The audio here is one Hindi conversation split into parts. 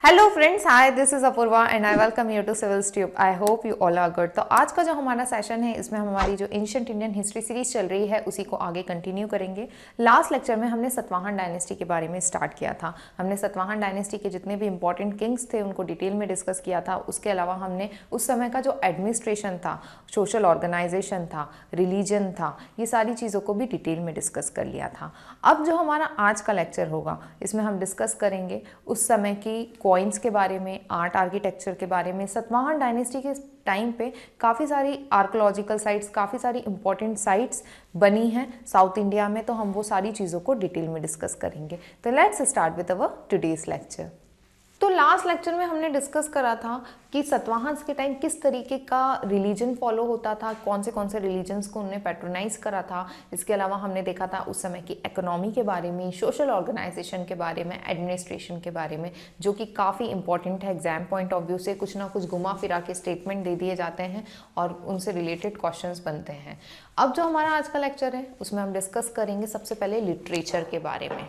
Hello friends, hi, this is Apurva and I welcome you to civils tube. I hope you all are good. तो आज का जो हमारा सेशन है इसमें हम हमारी जो एंशिएंट इंडियन हिस्ट्री सीरीज चल रही है उसी को आगे कंटिन्यू करेंगे। लास्ट लेक्चर में हमने सतवाहन डायनेस्टी के बारे में स्टार्ट किया था। हमने सतवाहन डायनेस्टी के जितने भी इंपॉर्टेंट किंग्स थे उनको डिटेल में डिस्कस किया था। उसके अलावा हमने उस समय का जो एडमिनिस्ट्रेशन था, सोशल ऑर्गेनाइजेशन था, रिलीजन था, ये सारी चीज़ों को भी डिटेल में डिस्कस कर लिया था। अब जो हमारा आज का लेक्चर होगा इसमें हम डिस्कस करेंगे उस समय की कॉइन्स के बारे में, आर्ट आर्किटेक्चर के बारे में। सतवाहन डायनेस्टी के टाइम पे काफ़ी सारी आर्कोलॉजिकल साइट्स, काफ़ी सारी इंपॉर्टेंट साइट्स बनी हैं साउथ इंडिया में, तो हम वो सारी चीज़ों को डिटेल में डिस्कस करेंगे। तो let's start with our today's lecture. तो लास्ट लेक्चर में हमने डिस्कस करा था कि सतवाहन्स के टाइम किस तरीके का रिलीजन फॉलो होता था, कौन से रिलीजन्स को उन्होंने पैट्रोनाइज करा था। इसके अलावा हमने देखा था उस समय की इकोनॉमी के बारे में, सोशल ऑर्गेनाइजेशन के बारे में, एडमिनिस्ट्रेशन के बारे में, जो कि काफ़ी इंपॉर्टेंट है एग्जाम पॉइंट ऑफ व्यू से। कुछ ना कुछ घुमा फिरा के स्टेटमेंट दे दिए जाते हैं और उनसे रिलेटेड क्वेश्चंस बनते हैं। अब जो हमारा आज का लेक्चर है उसमें हम डिस्कस करेंगे सबसे पहले लिटरेचर के बारे में।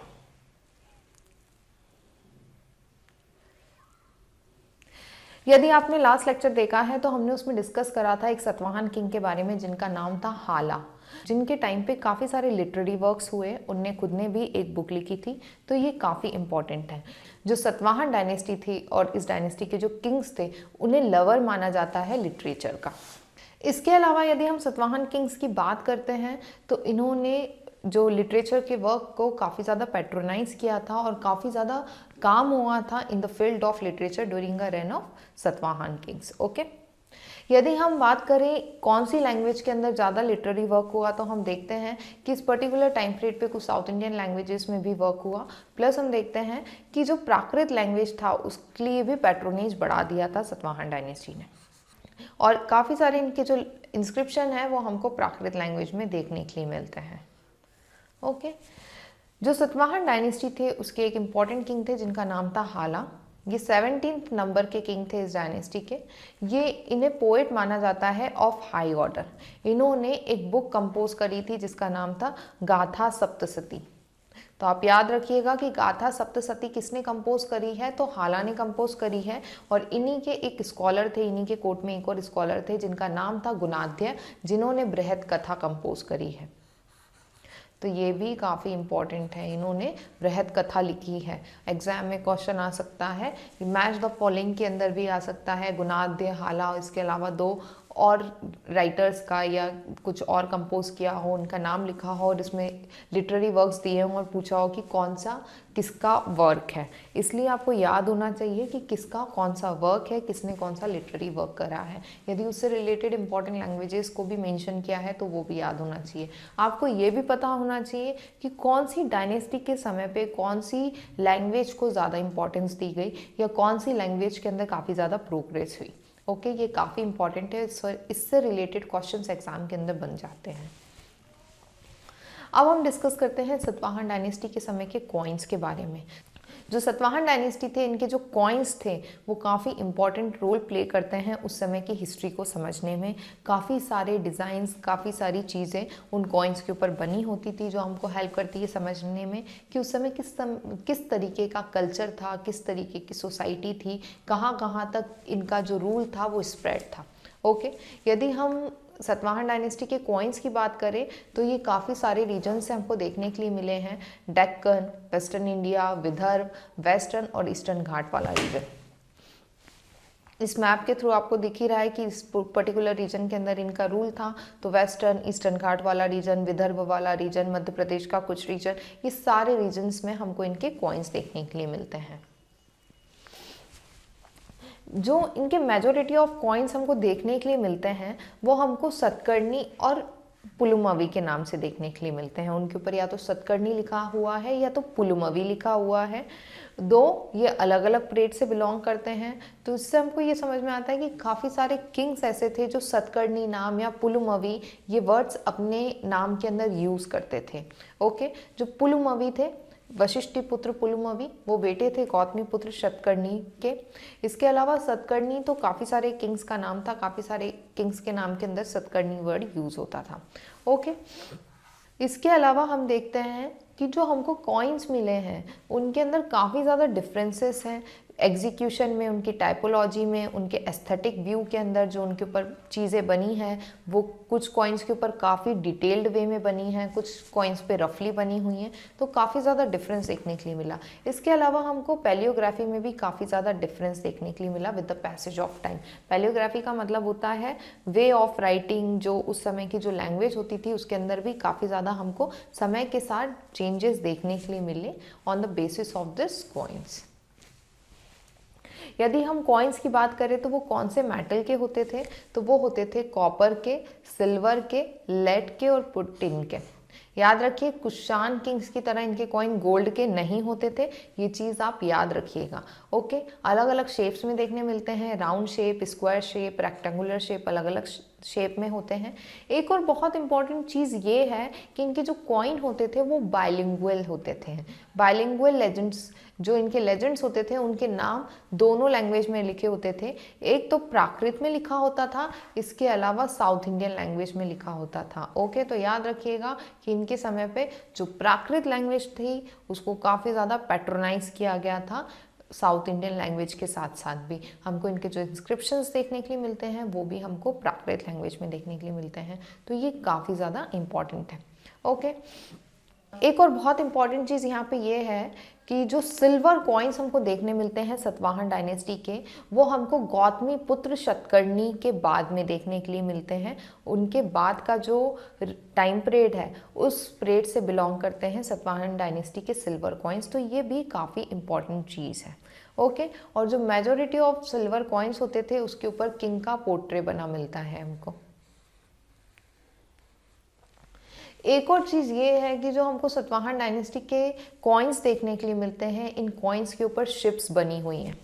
यदि आपने लास्ट लेक्चर देखा है तो हमने उसमें डिस्कस करा था एक सतवाहन किंग के बारे में जिनका नाम था हाला, जिनके टाइम पे काफ़ी सारे लिटरेरी वर्क्स हुए। उनने खुद ने भी एक बुक लिखी थी, तो ये काफ़ी इंपॉर्टेंट है। जो सतवाहन डायनेस्टी थी और इस डायनेस्टी के जो किंग्स थे उन्हें लवर माना जाता है लिटरेचर का। इसके अलावा यदि हम सतवाहन किंग्स की बात करते हैं तो इन्होंने जो लिटरेचर के वर्क को काफ़ी ज़्यादा पैट्रोनाइज किया था और काफ़ी ज़्यादा काम हुआ था in the field of literature during the rain of Satavahana Kings. Okay, यदि हम बात करें कौन सी लैंग्वेज के अंदर ज़्यादा लिटरेरी वर्क हुआ तो हम देखते हैं कि इस पर्टिकुलर टाइम पीरियड पे कुछ साउथ इंडियन लैंग्वेजेस में भी वर्क हुआ। प्लस हम देखते हैं कि जो प्राकृत लैंग्वेज था उसके लिए भी पैट्रोनेज बढ़ा दिया था सतवाहन डायनेस्टी ने, और काफ़ी सारे इनके जो इंस्क्रिप्शन है वो हमको प्राकृत लैंग्वेज में देखने के लिए मिलते हैं। ओके, जो सतवाहन डायनेस्टी थे उसके एक इम्पॉर्टेंट किंग थे जिनका नाम था हाला। ये 17th नंबर के किंग थे इस डायनेस्टी के। ये इन्हें पोएट माना जाता है ऑफ हाई ऑर्डर। इन्होंने एक बुक कंपोज करी थी जिसका नाम था गाथा सप्तशती। तो आप याद रखिएगा कि गाथा सप्तशती किसने कंपोज करी है, तो हाला ने कंपोज करी है। और इन्हीं के एक स्कॉलर थे, इन्हीं के कोर्ट में एक और स्कॉलर थे जिनका नाम था गुणाध्याय, जिन्होंने बृहद कथा कंपोज करी है। तो ये भी काफ़ी इंपॉर्टेंट है, इन्होंने बृहद कथा लिखी है। एग्जाम में क्वेश्चन आ सकता है, मैच द फॉलोइंग के अंदर भी आ सकता है गुणाध्याय, हाला, इसके अलावा दो और राइटर्स का या कुछ और कंपोज किया हो, उनका नाम लिखा हो और इसमें लिटरेरी वर्क्स दिए हों और पूछा हो कि कौन सा किसका वर्क है। इसलिए आपको याद होना चाहिए कि किसका कौन सा वर्क है, किसने कौन सा लिटरेरी वर्क करा है। यदि उससे रिलेटेड इंपॉर्टेंट लैंग्वेजेस को भी मेंशन किया है तो वो भी याद होना चाहिए। आपको ये भी पता होना चाहिए कि कौन सी डायनेस्टी के समय पे कौन सी लैंग्वेज को ज़्यादा इंपॉर्टेंस दी गई या कौन सी लैंग्वेज के अंदर काफ़ी ज़्यादा प्रोग्रेस हुई। ओके, ये काफ़ी इंपॉर्टेंट है, इससे रिलेटेड क्वेश्चंस एग्जाम के अंदर बन जाते हैं। अब हम डिस्कस करते हैं सतवाहन डायनेस्टी के समय के कॉइन्स के बारे में। जो सतवाहन डायनेस्टी थे इनके जो कॉइन्स थे वो काफ़ी इंपॉर्टेंट रोल प्ले करते हैं उस समय की हिस्ट्री को समझने में। काफ़ी सारे डिज़ाइंस, काफ़ी सारी चीज़ें उन कॉइन्स के ऊपर बनी होती थी जो हमको हेल्प करती है समझने में कि उस समय किस तरीके का कल्चर था, किस तरीके की सोसाइटी थी, कहाँ तक इनका जो रूल था वो स्प्रेड था। ओके, यदि हम सतवाहन डायनेस्टी के कॉइन्स की बात करें तो ये काफ़ी सारे रीजन से हमको देखने के लिए मिले हैं। Deccan, western India, Vidarbha, western और ईस्टर्न घाट वाला रीजन। इस मैप के थ्रू आपको दिख ही रहा है कि इस पर्टिकुलर रीजन के अंदर इनका रूल था। तो वेस्टर्न, ईस्टर्न घाट वाला रीजन, विदर्भ वाला रीजन, मध्य प्रदेश का कुछ रीजन, ये सारे रीजन्स में हमको इनके कॉइन्स देखने के लिए मिलते हैं। जो इनके मेजॉरिटी ऑफ कॉइन्स हमको देखने के लिए मिलते हैं वो हमको सतकर्णी और पुलुमवी के नाम से देखने के लिए मिलते हैं। उनके ऊपर या तो सतकर्णी लिखा हुआ है या तो पुलुमवी लिखा हुआ है। दो ये अलग अलग पीरियड से बिलोंग करते हैं, तो इससे हमको ये समझ में आता है कि काफ़ी सारे किंग्स ऐसे थे जो सतकर्णी नाम या पुलुमवी ये वर्ड्स अपने नाम के अंदर यूज़ करते थे। ओके, जो पुलुमवी थे, वशिष्ठी पुत्र पुलुमवी, वो बेटे थे गौतमी पुत्र सतकर्णी के। इसके अलावा सतकर्णी तो काफ़ी सारे किंग्स का नाम था, काफ़ी सारे किंग्स के नाम के अंदर सतकर्णी वर्ड यूज़ होता था। ओके, इसके अलावा हम देखते हैं कि जो हमको कॉइन्स मिले हैं उनके अंदर काफ़ी ज़्यादा डिफरेंसेस हैं। एग्जीक्यूशन में, उनकी टाइपोलॉजी में, उनके एस्थेटिक व्यू के अंदर जो उनके ऊपर चीज़ें बनी हैं वो कुछ कॉइन्स के ऊपर काफ़ी डिटेल्ड वे में बनी हैं, कुछ कॉइन्स पे रफली बनी हुई हैं, तो काफ़ी ज़्यादा डिफरेंस देखने के लिए मिला। इसके अलावा हमको पैलियोग्राफी में भी काफ़ी ज़्यादा डिफरेंस देखने के लिए मिला with the passage of time. Palaeography का मतलब होता है वे ऑफ राइटिंग, जो उस समय की जो लैंग्वेज होती थी उसके अंदर भी काफ़ी ज़्यादा हमको समय के साथ चेंजेस देखने के लिए मिले on the basis of this coins. यदि हम कॉइन्स की बात करें तो वो कौन से मेटल के होते थे, तो वो होते थे कॉपर के, सिल्वर के, लेड के और टिन के। याद रखिए कुशान किंग्स की तरह इनके कॉइन गोल्ड के नहीं होते थे, ये चीज़ आप याद रखिएगा। ओके, अलग अलग शेप्स में देखने मिलते हैं, round shape, square shape, rectangular shape, अलग अलग शेप में होते हैं। एक और बहुत इंपॉर्टेंट चीज़ ये है कि इनके जो कॉइन होते थे वो बाइलिंगुअल होते थे। बाइलिंगुअल लेजेंड्स, जो इनके लेजेंड्स होते थे उनके नाम दोनों लैंग्वेज में लिखे होते थे। एक तो प्राकृत में लिखा होता था, इसके अलावा साउथ इंडियन लैंग्वेज में लिखा होता था। ओके, तो याद रखिएगा कि इनके समय पे जो प्राकृत लैंग्वेज थी उसको काफ़ी ज़्यादा पैट्रोनाइज किया गया था साउथ इंडियन लैंग्वेज के साथ साथ भी। हमको इनके जो इंस्क्रिप्शंस देखने के लिए मिलते हैं वो भी हमको प्राकृत लैंग्वेज में देखने के लिए मिलते हैं, तो ये काफ़ी ज़्यादा इम्पॉर्टेंट है। ओके, एक और बहुत इंपॉर्टेंट चीज़ यहाँ पे ये है कि जो सिल्वर कॉइन्स हमको देखने मिलते हैं सातवाहन डायनेस्टी के, वो हमको गौतमी पुत्र शतकर्णी के बाद में देखने के लिए मिलते हैं। उनके बाद का जो टाइम पीरियड है उस पीरियड से बिलोंग करते हैं सातवाहन डायनेस्टी के सिल्वर कॉइन्स, तो ये भी काफ़ी इंपॉर्टेंट चीज़ है। ओके, और जो मेजॉरिटी ऑफ सिल्वर कॉइन्स होते थे उसके ऊपर किंग का पोर्ट्रेट बना मिलता है हमको। एक और चीज़ ये है कि जो हमको सातवाहन डायनेस्टी के कॉइन्स देखने के लिए मिलते हैं, इन कॉइन्स के ऊपर शिप्स बनी हुई हैं।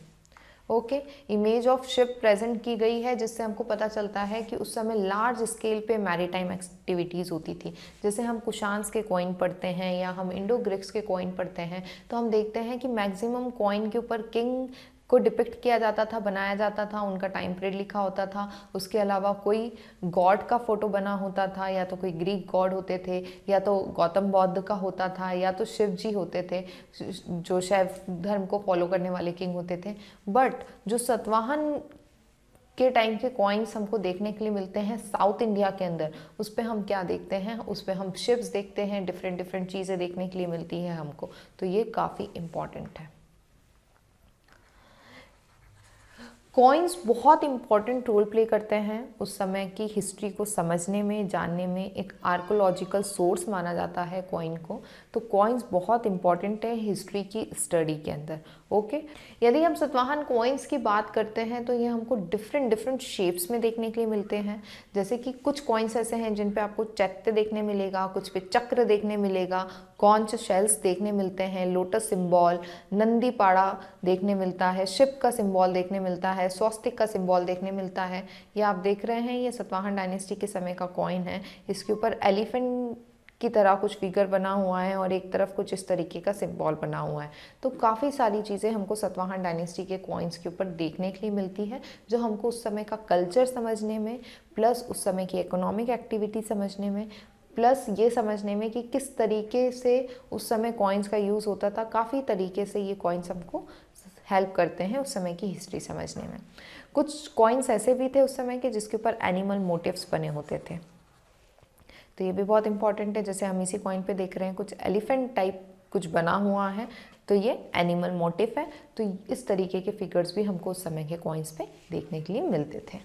Okay, image of ship present की गई है, जिससे हमको पता चलता है कि उस समय लार्ज स्केल पे मैरीटाइम एक्टिविटीज़ होती थी। जैसे हम कुशान्स के कॉइन पढ़ते हैं या हम इंडो ग्रीक्स के कॉइन पढ़ते हैं, तो हम देखते हैं कि मैक्सिमम कॉइन के ऊपर किंग को डिपिक्ट किया जाता था, बनाया जाता था, उनका टाइम पीरियड लिखा होता था। उसके अलावा कोई गॉड का फोटो बना होता था, या तो कोई ग्रीक गॉड होते थे, या तो गौतम बुद्ध का होता था, या तो शिव जी होते थे, जो शैव धर्म को फॉलो करने वाले किंग होते थे। बट जो सातवाहन के टाइम के कॉइन्स हमको देखने के लिए मिलते हैं साउथ इंडिया के अंदर, उस पर हम क्या देखते हैं, उस पर हम शिव्स देखते हैं, डिफरेंट डिफरेंट चीज़ें देखने के लिए मिलती हैं हमको, तो ये काफ़ी इम्पॉर्टेंट है। कॉइन्स बहुत इंपॉर्टेंट रोल प्ले करते हैं उस समय की हिस्ट्री को समझने में, जानने में। एक आर्कोलॉजिकल सोर्स माना जाता है कॉइन को, तो कॉइन्स बहुत इंपॉर्टेंट है हिस्ट्री की स्टडी के अंदर। ओके, यदि हम सातवाहन कॉइन्स की बात करते हैं तो ये हमको डिफरेंट डिफरेंट शेप्स में देखने के लिए मिलते हैं। जैसे कि कुछ कॉइन्स ऐसे हैं जिन पे आपको चैत्य देखने मिलेगा, कुछ पे चक्र देखने मिलेगा, कॉन्च शेल्स देखने मिलते हैं, लोटस सिंबल, नंदी पाड़ा देखने मिलता है, शिप का सिंबल देखने मिलता है, स्वस्तिक का सिंबल देखने मिलता है। ये आप देख रहे हैं, ये सातवाहन डायनेस्टी के समय का कॉइन है। इसके ऊपर एलिफेंट की तरह कुछ फिगर बना हुआ है और एक तरफ कुछ इस तरीके का सिंबल बना हुआ है। तो काफ़ी सारी चीज़ें हमको सातवाहन डायनेस्टी के कॉइन्स के ऊपर देखने के लिए मिलती है, जो हमको उस समय का कल्चर समझने में, प्लस उस समय की इकोनॉमिक एक्टिविटी समझने में, प्लस ये समझने में कि किस तरीके से उस समय कॉइन्स का यूज़ होता था। काफ़ी तरीके से ये कॉइन्स हमको हेल्प करते हैं उस समय की हिस्ट्री समझने में। कुछ कॉइन्स ऐसे भी थे उस समय के जिसके ऊपर एनिमल मोटिव्स बने होते थे, तो ये भी बहुत इंपॉर्टेंट है। जैसे हम इसी कॉइन पे देख रहे हैं कुछ एलिफेंट टाइप कुछ बना हुआ है, तो ये एनिमल मोटिव है। तो इस तरीके के फिगर्स भी हमको उस समय के कॉइन्स पे देखने के लिए मिलते थे।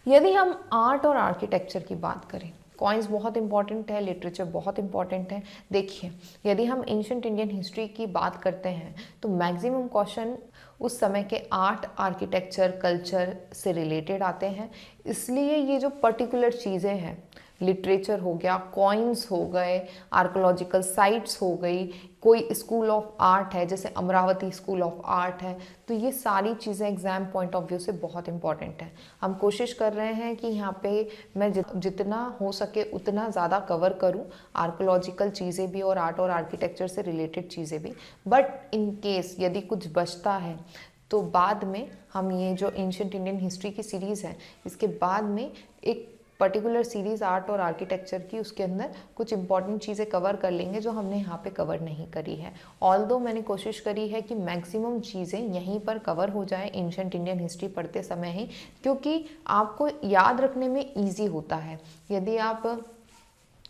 यदि हम आर्ट और आर्किटेक्चर की बात करें, कॉइन्स बहुत इंपॉर्टेंट है, लिटरेचर बहुत इंपॉर्टेंट है। देखिए, यदि हम एंशिएंट इंडियन हिस्ट्री की बात करते हैं तो मैक्सिमम क्वेश्चन उस समय के आर्ट, आर्किटेक्चर, कल्चर से रिलेटेड आते हैं। इसलिए ये जो पर्टिकुलर चीज़ें हैं, लिटरेचर हो गया, कॉइन्स हो गए, आर्कोलॉजिकल साइट्स हो गई, कोई स्कूल ऑफ आर्ट है जैसे अमरावती स्कूल ऑफ आर्ट है, तो ये सारी चीज़ें एग्ज़ाम पॉइंट ऑफ व्यू से बहुत इंपॉर्टेंट है। हम कोशिश कर रहे हैं कि यहाँ पे मैं जितना हो सके उतना ज़्यादा कवर करूँ, आर्कोलॉजिकल चीज़ें भी और आर्ट और आर्किटेक्चर से रिलेटेड चीज़ें भी। बट इन केस यदि कुछ बचता है तो बाद में हम ये जो एंशिएंट इंडियन हिस्ट्री की सीरीज़ है इसके बाद में एक पर्टिकुलर सीरीज़ आर्ट और आर्किटेक्चर की, उसके अंदर कुछ इंपॉर्टेंट चीज़ें कवर कर लेंगे जो हमने यहाँ पे कवर नहीं करी है। ऑल्दो मैंने कोशिश करी है कि मैक्सिमम चीज़ें यहीं पर कवर हो जाए एंशिएंट इंडियन हिस्ट्री पढ़ते समय ही, क्योंकि आपको याद रखने में ईजी होता है। यदि आप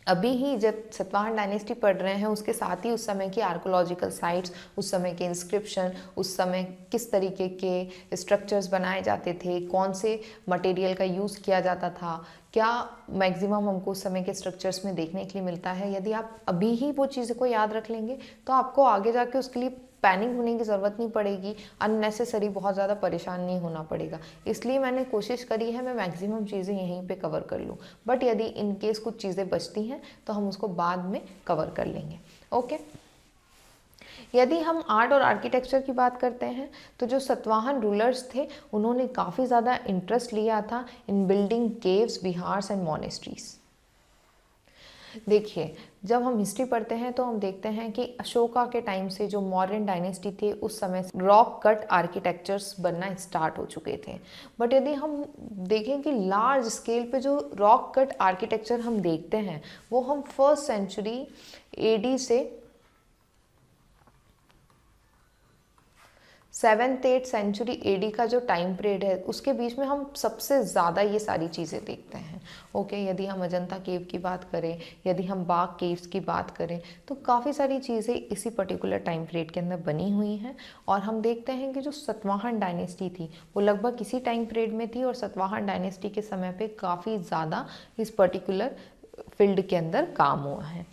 अभी ही जब सतवाहन डायनेस्टी पढ़ रहे हैं, उसके साथ ही उस समय की आर्कोलॉजिकल साइट्स, उस समय के इंस्क्रिप्शन, उस समय किस तरीके के स्ट्रक्चर्स बनाए जाते थे, कौन से मटेरियल का यूज़ किया जाता था, क्या मैक्सिमम हमको उस समय के स्ट्रक्चर्स में देखने के लिए मिलता है, यदि आप अभी ही वो चीज़ों को याद रख लेंगे तो आपको आगे जाके उसके लिए पैनिक होने की ज़रूरत नहीं पड़ेगी, अननेसेसरी बहुत ज़्यादा परेशान नहीं होना पड़ेगा। इसलिए मैंने कोशिश करी है मैं मैक्सिमम चीज़ें यहीं पे कवर कर लूँ, बट यदि इन केस कुछ चीज़ें बचती हैं तो हम उसको बाद में कवर कर लेंगे। ओके, यदि हम आर्ट और आर्किटेक्चर की बात करते हैं तो जो सतवाहन रूलर्स थे उन्होंने काफ़ी ज़्यादा इंटरेस्ट लिया था in building caves, viharas and monasteries. देखिए, जब हम हिस्ट्री पढ़ते हैं तो हम देखते हैं कि अशोका के टाइम से जो मौर्यन डायनेस्टी थे उस समय रॉक कट आर्किटेक्चर्स बनना स्टार्ट हो चुके थे। बट यदि हम देखें कि लार्ज स्केल पे जो रॉक कट आर्किटेक्चर हम देखते हैं वो हम 1st सेंचुरी एडी से 7th 8th सेंचुरी एडी का जो टाइम पीरियड है उसके बीच में हम सबसे ज़्यादा ये सारी चीज़ें देखते हैं। ओके, यदि हम अजंता केव की बात करें, यदि हम बाग केव्स की बात करें, तो काफ़ी सारी चीज़ें इसी पर्टिकुलर टाइम पीरियड के अंदर बनी हुई हैं। और हम देखते हैं कि जो सतवाहन डायनेस्टी थी वो लगभग इसी टाइम पीरियड में थी, और सतवाहन डायनेस्टी के समय पे काफ़ी ज़्यादा इस पर्टिकुलर फील्ड के अंदर काम हुआ है।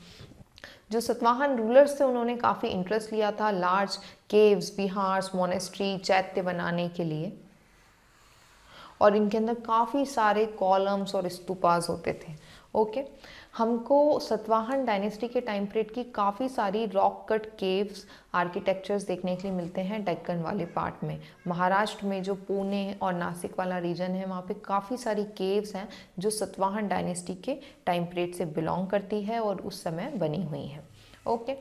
जो सतवाहन रूलर्स थे उन्होंने काफ़ी इंटरेस्ट लिया था लार्ज केव्स, विहार्स, मोनेस्ट्री, चैत्य बनाने के लिए, और इनके अंदर काफ़ी सारे कॉलम्स और स्तूपास होते थे। ओके, हमको सतवाहन डायनेस्टी के टाइम पीरियड की काफ़ी सारी रॉक कट केव्स आर्किटेक्चर्स देखने के लिए मिलते हैं डेक्कन वाले पार्ट में। महाराष्ट्र में जो पुणे और नासिक वाला रीजन है वहाँ पे काफ़ी सारी केव्स हैं जो सतवाहन डायनेस्टी के टाइम पीरियड से बिलोंग करती है और उस समय बनी हुई हैं। ओके,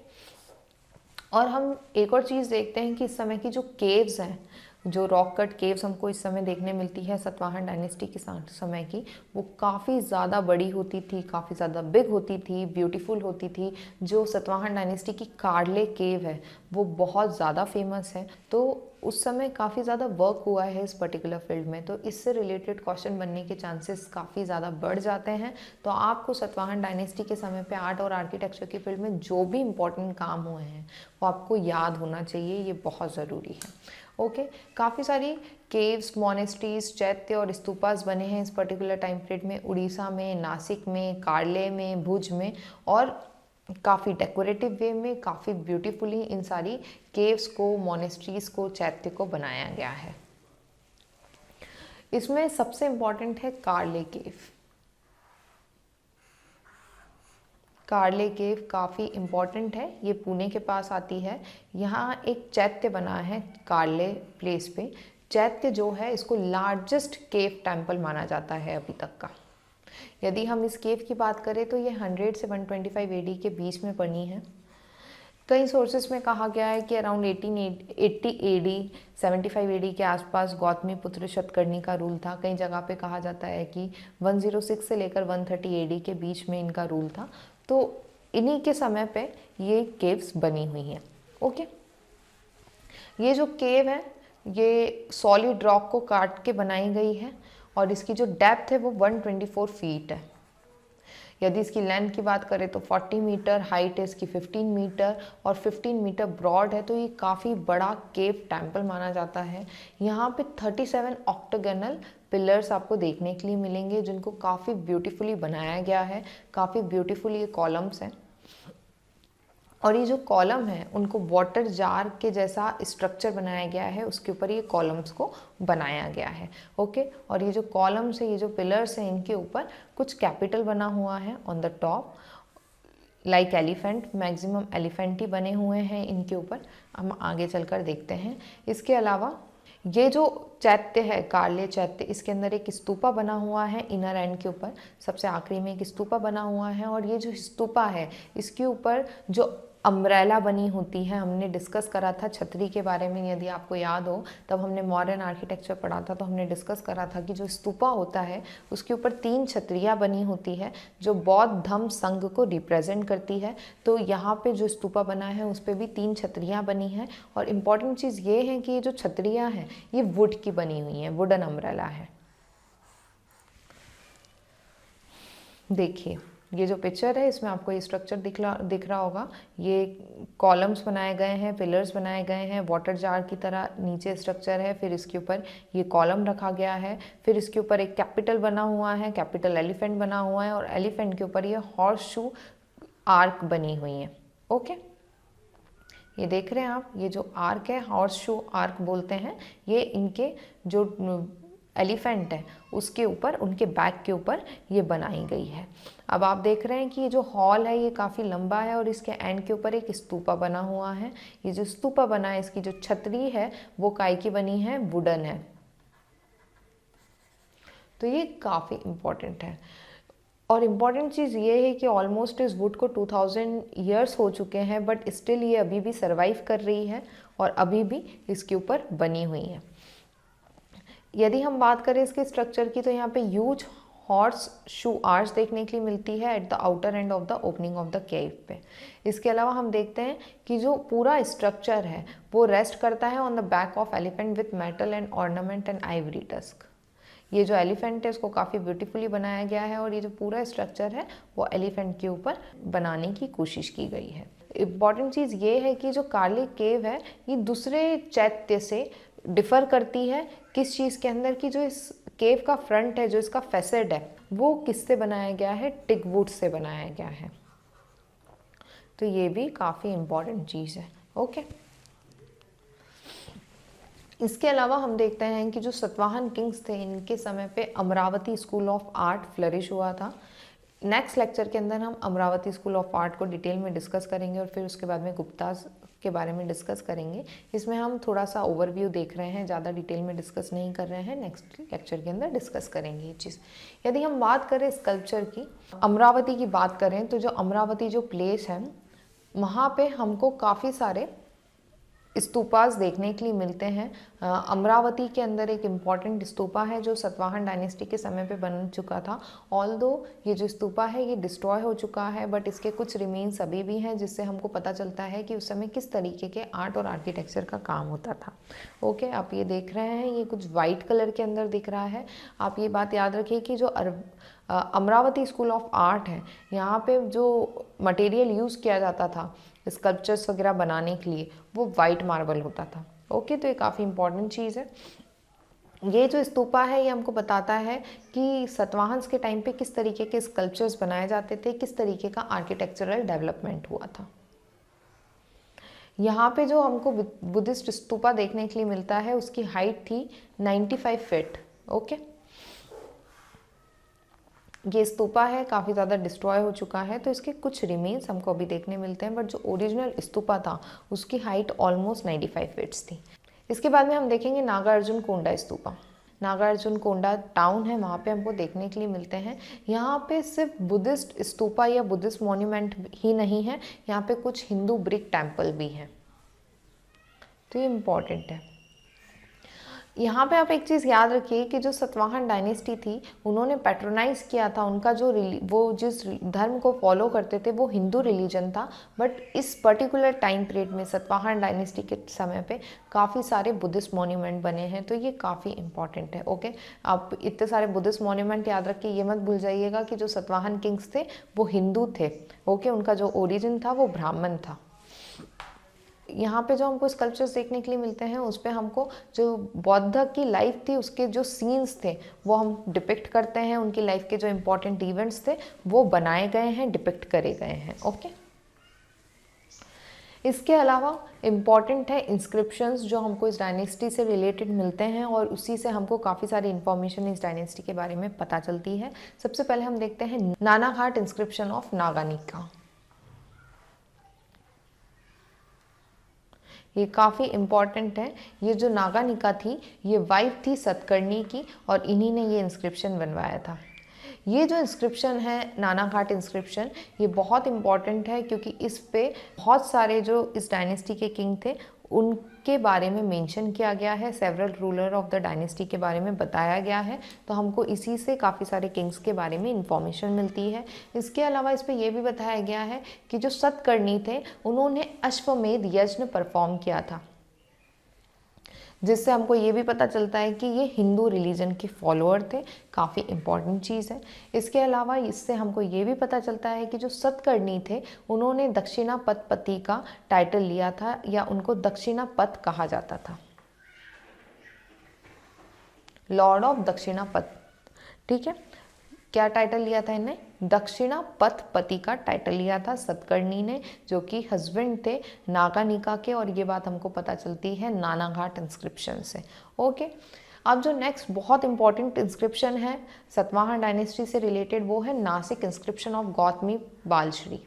और हम एक और चीज़ देखते हैं कि इस समय की जो केव्स हैं, जो रॉक कट केव्स हमको इस समय देखने मिलती है सतवाहन डायनेस्टी के समय की, वो काफ़ी ज़्यादा बड़ी होती थी, काफ़ी ज़्यादा बिग होती थी, ब्यूटीफुल होती थी। जो सतवाहन डायनेस्टी की कार्ले केव है वो बहुत ज़्यादा फेमस है, तो उस समय काफ़ी ज़्यादा वर्क हुआ है इस पर्टिकुलर फील्ड में, तो इससे रिलेटेड क्वेश्चन बनने के चांसेस काफ़ी ज़्यादा बढ़ जाते हैं। तो आपको सतवाहन डायनेस्टी के समय पे आर्ट और आर्किटेक्चर की फील्ड में जो भी इम्पोर्टेंट काम हुए हैं वो आपको याद होना चाहिए, ये बहुत ज़रूरी है। ओके, काफ़ी सारी केव्स, मोनेस्ट्रीज, चैत्य और स्तूपास बने हैं इस पर्टिकुलर टाइम पीरियड में, उड़ीसा में, नासिक में, कार्ले में, भुज में, और काफ़ी डेकोरेटिव वे में, काफ़ी ब्यूटीफुली इन सारी केव्स को, मोनेस्ट्रीज को, चैत्य को बनाया गया है। इसमें सबसे इम्पॉर्टेंट है कार्ले केव। कार्ले केव काफ़ी इम्पॉर्टेंट है, ये पुणे के पास आती है। यहाँ एक चैत्य बना है कार्ले प्लेस पे। चैत्य जो है इसको लार्जेस्ट केव टेम्पल माना जाता है अभी तक का। यदि हम इस केव की बात करें तो ये 100 से 125 एडी के बीच में बनी है। कई सोर्सेस में कहा गया है कि अराउंड 1880 एडी, 75 एडी के आसपास गौतमी पुत्र शतकर्णी का रूल था। कई जगह पे कहा जाता है कि 106 से लेकर 130 एडी के बीच में इनका रूल था। तो इन्हीं के समय पे ये केव्स बनी हुई हैं। ओके, ये जो केव है ये सॉलिड रॉक को काट के बनाई गई है और इसकी जो डेप्थ है वो 124 फीट है। यदि इसकी लेंथ की बात करें तो 40 मीटर, हाइट है इसकी 15 मीटर और 15 मीटर ब्रॉड है, तो ये काफ़ी बड़ा केव टेम्पल माना जाता है। यहाँ पे 37 ऑक्टागोनल पिलर्स आपको देखने के लिए मिलेंगे जिनको काफ़ी ब्यूटीफुली बनाया गया है, काफ़ी ब्यूटीफुल ये कॉलम्स हैं। और ये जो कॉलम है उनको वाटर जार के जैसा स्ट्रक्चर बनाया गया है, उसके ऊपर ये कॉलम्स को बनाया गया है। ओके, और ये जो कॉलम्स है, ये जो पिलर्स हैं, इनके ऊपर कुछ कैपिटल बना हुआ है on the top, like elephant. Maximum elephant ही बने हुए हैं इनके ऊपर, हम आगे चलकर देखते हैं। इसके अलावा ये जो चैत्य है, कार्ले चैत्य, इसके अंदर एक स्तूपा बना हुआ है इनर एंड के ऊपर, सबसे आखिरी में एक स्तूपा बना हुआ है। और ये जो स्तूपा है इसके ऊपर जो अम्ब्रेला बनी होती है। हमने डिस्कस करा था छतरी के बारे में, यदि आपको याद हो तब हमने मॉडर्न आर्किटेक्चर पढ़ा था, तो हमने डिस्कस करा था कि जो स्तूपा होता है उसके ऊपर 3 छतरियाँ बनी होती है जो बौद्ध धम्म संघ को रिप्रेजेंट करती है। तो यहाँ पे जो स्तूपा बना है उस पर भी 3 छतरियाँ बनी हैं। और इम्पॉर्टेंट चीज़ ये है कि ये जो छतरियाँ हैं ये वुड की बनी हुई हैं, वुडन अम्ब्रेला है। देखिए ये जो पिक्चर है इसमें आपको ये स्ट्रक्चर दिख रहा होगा। ये कॉलम्स बनाए गए हैं, पिलर्स बनाए गए हैं, वाटर जार की तरह नीचे स्ट्रक्चर है, फिर इसके ऊपर ये कॉलम रखा गया है, फिर इसके ऊपर एक कैपिटल बना हुआ है, कैपिटल एलिफेंट बना हुआ है, और एलिफेंट के ऊपर ये हॉर्स शू आर्क बनी हुई है। ओके, ये देख रहे हैं आप, ये जो आर्क है हॉर्स शू आर्क बोलते हैं, ये इनके जो एलिफेंट है उसके ऊपर, उनके बैक के ऊपर ये बनाई गई है। अब आप देख रहे हैं कि ये जो हॉल है ये काफ़ी लंबा है और इसके एंड के ऊपर एक स्तूपा बना हुआ है। ये जो स्तूपा बना है इसकी जो छतरी है वो काय की बनी है, वुडन है। तो ये काफ़ी इम्पॉर्टेंट है। और इम्पॉर्टेंट चीज़ ये है कि ऑलमोस्ट इस वुड को 2000 ईयर्स हो चुके हैं, बट स्टिल ये अभी भी सर्वाइव कर रही है और अभी भी इसके ऊपर बनी हुई है। यदि हम बात करें इसके स्ट्रक्चर की तो यहाँ पे ह्यूज हॉर्स शू आर्च देखने के लिए मिलती है at the outer end of the opening of the cave पे। इसके अलावा हम देखते हैं कि जो पूरा स्ट्रक्चर है वो रेस्ट करता है on the back of elephant with metal and ornament and Ivory tusk. ये जो एलिफेंट है इसको काफ़ी ब्यूटीफुली बनाया गया है और ये जो पूरा स्ट्रक्चर है वो एलिफेंट के ऊपर बनाने की कोशिश की गई है। इम्पॉर्टेंट चीज़ ये है कि जो कार्लिक केव है ये दूसरे चैत्य से डिफ़र करती है किस चीज़ के अंदर, कि जो इस केव का फ्रंट है, जो इसका फैसेड है वो किससे बनाया गया है, टिक वुड से बनाया गया है। तो ये भी काफ़ी इम्पॉर्टेंट चीज़ है। ओके, इसके अलावा हम देखते हैं कि जो सतवाहन किंग्स थे इनके समय पे Amravati school of art flourish हुआ था। नेक्स्ट लेक्चर के अंदर हम अमरावती स्कूल ऑफ आर्ट को डिटेल में डिस्कस करेंगे और फिर उसके बाद में गुप्ताज के बारे में डिस्कस करेंगे। इसमें हम थोड़ा सा ओवरव्यू देख रहे हैं, ज़्यादा डिटेल में डिस्कस नहीं कर रहे हैं, नेक्स्ट लेक्चर के अंदर डिस्कस करेंगे ये चीज़। यदि हम बात करें स्कल्पचर की, अमरावती की बात करें तो जो अमरावती जो प्लेस है वहाँ पे हमको काफ़ी सारे स्तूपास देखने के लिए मिलते हैं। अमरावती के अंदर एक इम्पॉर्टेंट स्तूपा है जो सतवाहन डायनेस्टी के समय पे बन चुका था। ऑल्दो ये जो स्तूपा है ये डिस्ट्रॉय हो चुका है, बट इसके कुछ रिमेन्स अभी भी हैं जिससे हमको पता चलता है कि उस समय किस तरीके के आर्ट और आर्किटेक्चर का काम होता था। ओके, आप ये देख रहे हैं ये कुछ वाइट कलर के अंदर दिख रहा है। आप ये बात याद रखिए कि जो अमरावती स्कूल ऑफ आर्ट है यहाँ पे जो मटेरियल यूज़ किया जाता था स्कल्पचर्स वगैरह बनाने के लिए वो वाइट मार्बल होता था। ओके, तो ये काफ़ी इंपॉर्टेंट चीज़ है। ये जो स्तूपा है ये हमको बताता है कि सतवाहन्स के टाइम पे किस तरीके के स्कल्पचर्स बनाए जाते थे, किस तरीके का आर्किटेक्चरल डेवलपमेंट हुआ था। यहाँ पे जो हमको बुद्धिस्ट स्तूपा देखने के लिए मिलता है उसकी हाइट थी 95 फीट। ओके, ये स्तूपा है काफ़ी ज़्यादा डिस्ट्रॉय हो चुका है तो इसके कुछ रिमेन्स हमको अभी देखने मिलते हैं, बट जो ओरिजिनल स्तूपा था उसकी हाइट ऑलमोस्ट 95 फीट्स थी। इसके बाद में हम देखेंगे नागार्जुन कोंडा स्तूपा। नागार्जुन कोंडा टाउन है, वहाँ पे हमको देखने के लिए मिलते हैं। यहाँ पे सिर्फ बुद्धिस्ट स्तूपा या बुद्धिस्ट मॉन्यूमेंट ही नहीं है, यहाँ पे कुछ हिंदू ब्रिक टेम्पल भी हैं, तो ये इम्पॉर्टेंट है। यहाँ पे आप एक चीज़ याद रखिए कि जो सतवाहन डायनेस्टी थी उन्होंने पैट्रोनाइज किया था, उनका जो वो जिस धर्म को फॉलो करते थे वो हिंदू रिलीजन था, बट इस पर्टिकुलर टाइम पीरियड में सतवाहन डायनेस्टी के समय पे काफ़ी सारे बुद्धिस्ट मॉन्यूमेंट बने हैं, तो ये काफ़ी इंपॉर्टेंट है। ओके, आप इतने सारे बुद्धिस्ट मॉन्यूमेंट याद रखिए, ये मत भूल जाइएगा कि जो सतवाहन किंग्स थे वो हिंदू थे। ओके, उनका जो ओरिजिन था वो ब्राह्मण था। यहाँ पे जो हमको स्कल्पचर्स देखने के लिए मिलते हैं उस पर हमको जो बौद्ध की लाइफ थी उसके जो सीन्स थे वो हम डिपिक्ट करते हैं, उनकी लाइफ के जो इम्पोर्टेंट इवेंट्स थे वो बनाए गए हैं, डिपिक्ट करे गए हैं। ओके, इसके अलावा इम्पॉर्टेंट है इंस्क्रिप्शंस जो हमको इस डायनेस्टी से रिलेटेड मिलते हैं और उसी से हमको काफ़ी सारी इन्फॉर्मेशन इस डायनेस्टी के बारे में पता चलती है। सबसे पहले हम देखते हैं नानाघाट इंस्क्रिप्शन ऑफ नागानिका। ये काफ़ी इम्पॉर्टेंट है। ये जो नागानिका थी ये वाइफ थी सतकर्णी की और इन्हीं ने ये इंस्क्रिप्शन बनवाया था। ये जो इंस्क्रिप्शन है नाना घाट इंस्क्रिप्शन, ये बहुत इम्पॉर्टेंट है क्योंकि इस पे बहुत सारे जो इस डायनेस्टी के किंग थे उनके बारे में मेंशन किया गया है, several ruler of the dynasty के बारे में बताया गया है। तो हमको इसी से काफ़ी सारे किंग्स के बारे में इंफॉर्मेशन मिलती है। इसके अलावा इस पे ये भी बताया गया है कि जो सतकर्णी थे उन्होंने अश्वमेध यज्ञ परफॉर्म किया था, जिससे हमको ये भी पता चलता है कि ये हिंदू रिलीजन के फॉलोअर थे। काफ़ी इम्पॉर्टेंट चीज़ है। इसके अलावा इससे हमको ये भी पता चलता है कि जो सतकर्णी थे उन्होंने दक्षिणापति का टाइटल लिया था या उनको दक्षिणापत कहा जाता था, लॉर्ड ऑफ दक्षिणापत। ठीक है, क्या टाइटल लिया था इन्हें? दक्षिणापतपति का टाइटल लिया था सतकर्णी ने, जो कि हस्बैंड थे नागानिका के, और ये बात हमको पता चलती है नाना घाट इंस्क्रिप्शन से। ओके, अब जो नेक्स्ट बहुत इंपॉर्टेंट इंस्क्रिप्शन है सतवाहन डायनेस्टी से रिलेटेड वो है नासिक इंस्क्रिप्शन ऑफ गौतमी बालश्री।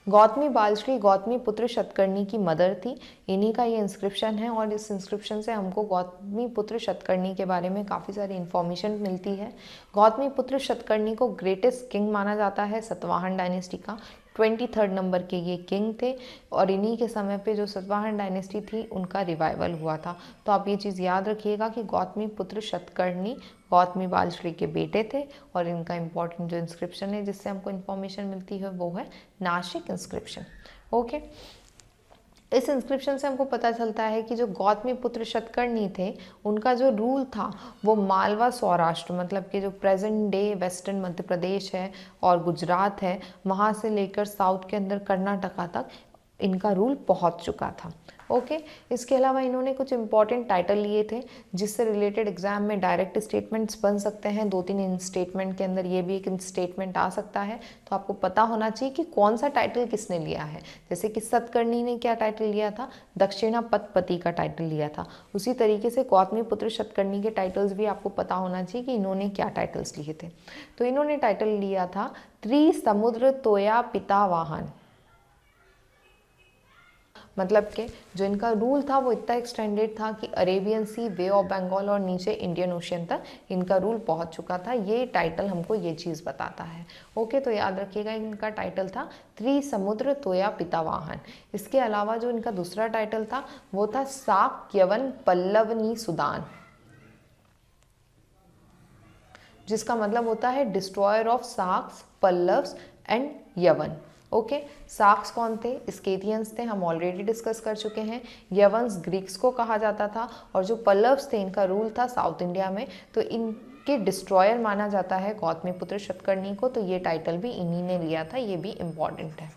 गौतमी बालश्री गौतमी पुत्र शतकर्णी की मदर थी, इन्हीं का ये इंस्क्रिप्शन है और इस इंस्क्रिप्शन से हमको गौतमी पुत्र शतकर्णी के बारे में काफ़ी सारी इन्फॉर्मेशन मिलती है। गौतमी पुत्र शतकर्णी को ग्रेटेस्ट किंग माना जाता है सतवाहन डायनेस्टी का। 23rd नंबर के ये किंग थे और इन्हीं के समय पे जो सतवाहन डायनेस्टी थी उनका रिवाइवल हुआ था। तो आप ये चीज़ याद रखिएगा कि गौतमी पुत्र शतकर्णी गौतमी बालश्री के बेटे थे और इनका इम्पॉर्टेंट जो इंस्क्रिप्शन है जिससे हमको इन्फॉर्मेशन मिलती है वो है नासिक इंस्क्रिप्शन। ओके, इस इंस्क्रिप्शन से हमको पता चलता है कि जो गौतमी पुत्र शतकर्णी थे उनका जो रूल था वो मालवा सौराष्ट्र, मतलब कि जो present day western Madhya Pradesh है और गुजरात है, वहाँ से लेकर साउथ के अंदर कर्नाटका तक इनका रूल पहुँच चुका था। ओके, इसके अलावा इन्होंने कुछ इंपॉर्टेंट टाइटल लिए थे जिससे रिलेटेड एग्जाम में डायरेक्ट स्टेटमेंट्स बन सकते हैं। 2-3 इन स्टेटमेंट के अंदर ये भी एक स्टेटमेंट आ सकता है, तो आपको पता होना चाहिए कि कौन सा टाइटल किसने लिया है। जैसे कि सतकर्णी ने क्या टाइटल लिया था? दक्षिणापतपति का टाइटल लिया था। उसी तरीके से गौतमी पुत्र शतकर्णी के टाइटल्स भी आपको पता होना चाहिए कि इन्होंने क्या टाइटल्स लिए थे। तो इन्होंने टाइटल लिया था त्रिसमुद्र तोया पितावाहन, मतलब कि जो इनका रूल था वो इतना एक्सटेंडेड था कि Arabian sea, bay of Bengal और नीचे इंडियन ओशियन तक इनका रूल पहुंच चुका था। ये टाइटल हमको ये चीज़ बताता है। ओके, तो याद रखिएगा इनका टाइटल था त्रिसमुद्र तोया पितावाहन। इसके अलावा जो इनका दूसरा टाइटल था वो था साक यवन पल्लवनी सुदान, जिसका मतलब होता है destroyer of socks, Pallavas and यवन। ओके, साक्स कौन थे? स्केथियंस थे, हम ऑलरेडी डिस्कस कर चुके हैं। यवंस ग्रीक्स को कहा जाता था और जो पल्लव्स थे इनका रूल था साउथ इंडिया में, तो इनके डिस्ट्रॉयर माना जाता है गौतमीपुत्र शतकर्णी को। तो ये टाइटल भी इन्हीं ने लिया था, ये भी इम्पॉर्टेंट है।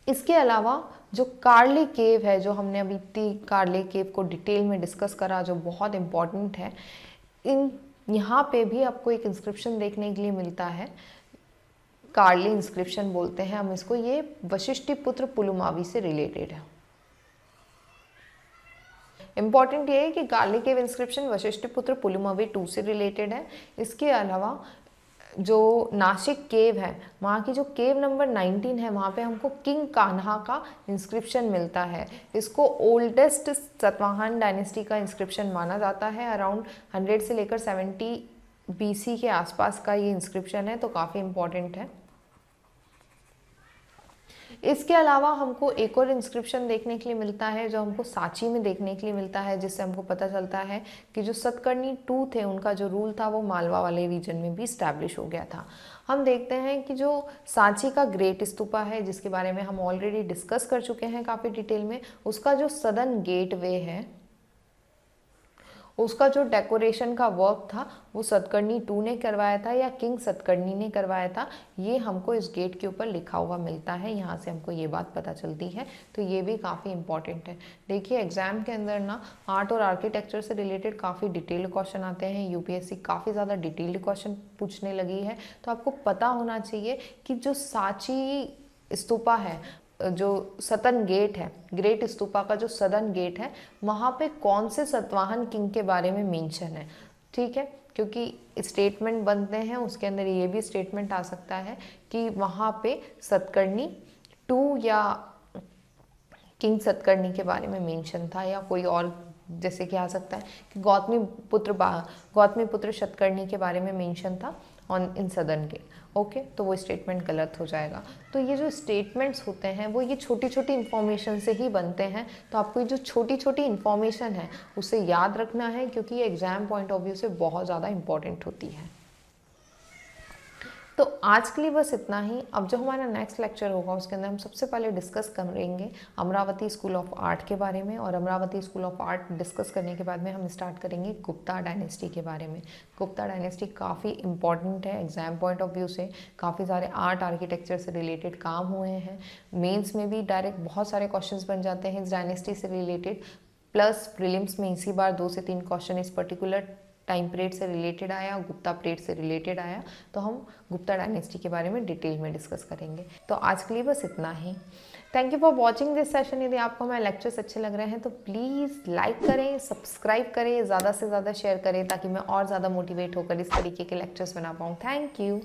इसके अलावा जो कार्ले केव है, जो हमने अभी कार्ले केव को डिटेल में डिस्कस करा, जो बहुत इम्पॉर्टेंट है, यहाँ पे भी आपको एक इंस्क्रिप्शन देखने के लिए मिलता है, कार्ले इंस्क्रिप्शन बोलते हैं हम इसको। ये वशिष्ठिपुत्र पुलुमावी से रिलेटेड है। इंपॉर्टेंट ये है कि कार्ले केव इंस्क्रिप्शन वशिष्ठिपुत्र पुलुमावी 2 से रिलेटेड है। इसके अलावा जो नासिक केव है, वहाँ की जो केव नंबर 19 है, वहाँ पे हमको किंग कान्हा का इंस्क्रिप्शन मिलता है। इसको ओल्डेस्ट सतवाहन डायनेस्टी का इंस्क्रिप्शन माना जाता है। अराउंड 100 से लेकर 70 BC के आसपास का ये इंस्क्रिप्शन है, तो काफ़ी इम्पॉर्टेंट है। इसके अलावा हमको एक और इंस्क्रिप्शन देखने के लिए मिलता है जो हमको सांची में देखने के लिए मिलता है, जिससे हमको पता चलता है कि जो सतकर्णी 2 थे उनका जो रूल था वो मालवा वाले रीजन में भी स्टैब्लिश हो गया था। हम देखते हैं कि जो सांची का ग्रेट स्तूपा है, जिसके बारे में हम ऑलरेडी डिस्कस कर चुके हैं काफ़ी डिटेल में, उसका जो सदर्न गेट वे है उसका जो डेकोरेशन का वर्क था वो सतकर्णी 2 ने करवाया था या किंग सतकर्णी ने करवाया था। ये हमको इस गेट के ऊपर लिखा हुआ मिलता है, यहाँ से हमको ये बात पता चलती है। तो ये भी काफ़ी इंपॉर्टेंट है। देखिए एग्जाम के अंदर ना आर्ट और आर्किटेक्चर से रिलेटेड काफ़ी डिटेल्ड क्वेश्चन आते हैं। यूपीएससी काफ़ी ज़्यादा डिटेल्ड क्वेश्चन पूछने लगी है, तो आपको पता होना चाहिए कि जो सांची स्तूपा है, जो सतन गेट है, ग्रेट स्तूपा का जो सदर्न गेट है, वहाँ पे कौन से सतवाहन किंग के बारे में मेंशन है। ठीक है, क्योंकि स्टेटमेंट बनते हैं उसके अंदर ये भी स्टेटमेंट आ सकता है कि वहाँ पे सतकर्णी 2 या किंग सतकर्णी के बारे में मेंशन था या कोई और जैसे कि आ सकता है कि गौतमी पुत्र शतकर्णी के बारे में मेंशन था ऑन इन सदर्न के, ओके, तो वो स्टेटमेंट गलत हो जाएगा। तो ये जो स्टेटमेंट्स होते हैं वो ये छोटी छोटी इन्फॉर्मेशन से ही बनते हैं, तो आपको ये जो छोटी छोटी इन्फॉर्मेशन है उसे याद रखना है, क्योंकि ये एग्जाम पॉइंट ऑफ व्यू से बहुत ज़्यादा इंपॉर्टेंट होती है। तो आज के लिए बस इतना ही। अब जो हमारा नेक्स्ट लेक्चर होगा उसके अंदर हम सबसे पहले डिस्कस करेंगे अमरावती स्कूल ऑफ आर्ट के बारे में, और Amravati school of art discuss करने के बाद में हम स्टार्ट करेंगे गुप्ता डायनेस्टी के बारे में। गुप्ता डायनेस्टी काफ़ी इंपॉर्टेंट है एग्जाम पॉइंट ऑफ व्यू से, काफ़ी सारे आर्ट आर्किटेक्चर से रिलेटेड काम हुए हैं, मेंस में भी डायरेक्ट बहुत सारे क्वेश्चंस बन जाते हैं इस डायनेस्टी से रिलेटेड, प्लस प्रीलिम्स में इसी बार 2 से 3 क्वेश्चन इस पर्टिकुलर टाइम पीरियड से रिलेटेड आया, गुप्ता पीरियड से रिलेटेड आया, तो हम गुप्ता डायनेस्टी के बारे में डिटेल में डिस्कस करेंगे। तो आज के लिए बस इतना ही। Thank you for watching this session. यदि आपको हमारे लेक्चर्स अच्छे लग रहे हैं तो प्लीज़ लाइक करें, सब्सक्राइब करें, ज़्यादा से ज़्यादा शेयर करें, ताकि मैं और ज़्यादा मोटिवेट होकर इस तरीके के लेक्चर्स बना पाऊँ। Thank you.